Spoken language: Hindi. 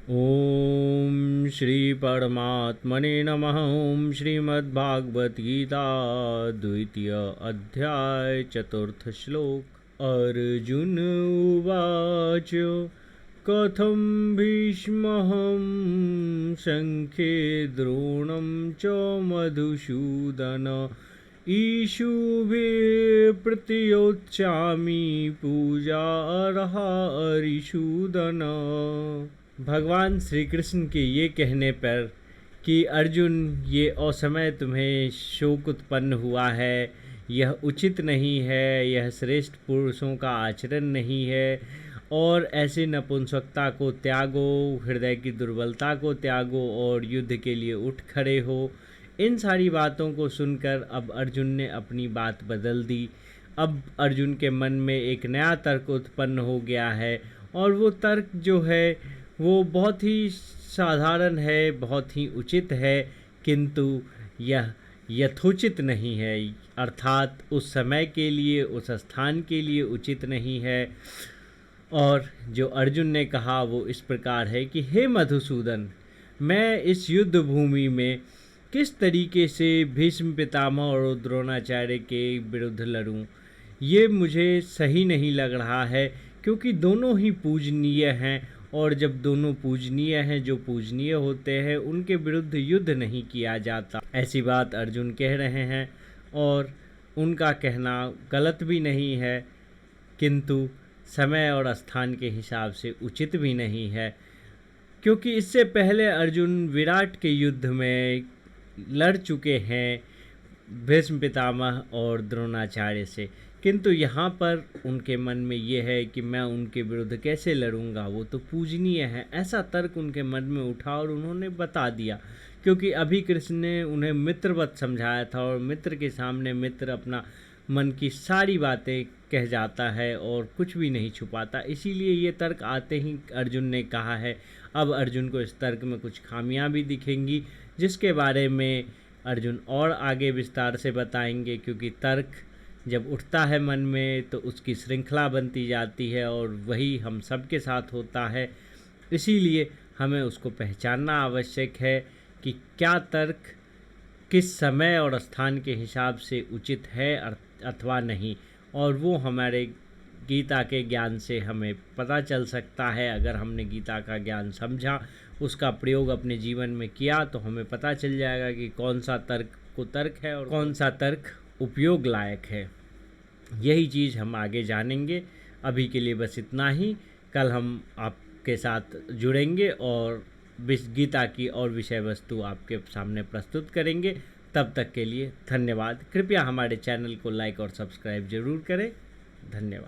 ओम श्री परमात्मने नमः। ओम श्रीमद्भागवत गीता द्वितीय अध्याय चतुर्थ श्लोक। अर्जुन उवाच कथं भीष्महं संख्ये द्रोणं च मधुसूदन ईशुभिः प्रतियोत्स्यामि पूजा अर्हा अरिसूदन। भगवान श्री कृष्ण के ये कहने पर कि अर्जुन, ये असमय तुम्हें शोक उत्पन्न हुआ है, यह उचित नहीं है, यह श्रेष्ठ पुरुषों का आचरण नहीं है, और ऐसे नपुंसकता को त्यागो, हृदय की दुर्बलता को त्यागो और युद्ध के लिए उठ खड़े हो। इन सारी बातों को सुनकर अब अर्जुन ने अपनी बात बदल दी। अब अर्जुन के मन में एक नया तर्क उत्पन्न हो गया है, और वो तर्क जो है वो बहुत ही साधारण है, बहुत ही उचित है, किंतु यह यथोचित नहीं है, अर्थात उस समय के लिए, उस स्थान के लिए उचित नहीं है। और जो अर्जुन ने कहा वो इस प्रकार है कि हे मधुसूदन, मैं इस युद्ध भूमि में किस तरीके से भीष्म पितामह और द्रोणाचार्य के विरुद्ध लड़ूं, ये मुझे सही नहीं लग रहा है, क्योंकि दोनों ही पूजनीय हैं, और जब दोनों पूजनीय हैं, जो पूजनीय होते हैं, उनके विरुद्ध युद्ध नहीं किया जाता। ऐसी बात अर्जुन कह रहे हैं, और उनका कहना गलत भी नहीं है, किंतु समय और स्थान के हिसाब से उचित भी नहीं है, क्योंकि इससे पहले अर्जुन विराट के युद्ध में लड़ चुके हैं भीष्म पितामह और द्रोणाचार्य से, किंतु यहाँ पर उनके मन में ये है कि मैं उनके विरुद्ध कैसे लड़ूंगा, वो तो पूजनीय है। ऐसा तर्क उनके मन में उठा और उन्होंने बता दिया, क्योंकि अभी कृष्ण ने उन्हें मित्रवत समझाया था, और मित्र के सामने मित्र अपना मन की सारी बातें कह जाता है और कुछ भी नहीं छुपाता। इसीलिए ये तर्क आते ही अर्जुन ने कहा है। अब अर्जुन को इस तर्क में कुछ खामियां भी दिखेंगी, जिसके बारे में अर्जुन और आगे विस्तार से बताएंगे, क्योंकि तर्क जब उठता है मन में तो उसकी श्रृंखला बनती जाती है, और वही हम सबके साथ होता है। इसीलिए हमें उसको पहचानना आवश्यक है कि क्या तर्क किस समय और स्थान के हिसाब से उचित है अथवा नहीं, और वो हमारे गीता के ज्ञान से हमें पता चल सकता है। अगर हमने गीता का ज्ञान समझा, उसका प्रयोग अपने जीवन में किया, तो हमें पता चल जाएगा कि कौन सा तर्क कुतर्क है और कौन सा तर्क उपयोग लायक है। यही चीज़ हम आगे जानेंगे। अभी के लिए बस इतना ही। कल हम आपके साथ जुड़ेंगे और गीता की और विषय वस्तु आपके सामने प्रस्तुत करेंगे। तब तक के लिए धन्यवाद। कृपया हमारे चैनल को लाइक और सब्सक्राइब जरूर करें। धन्यवाद।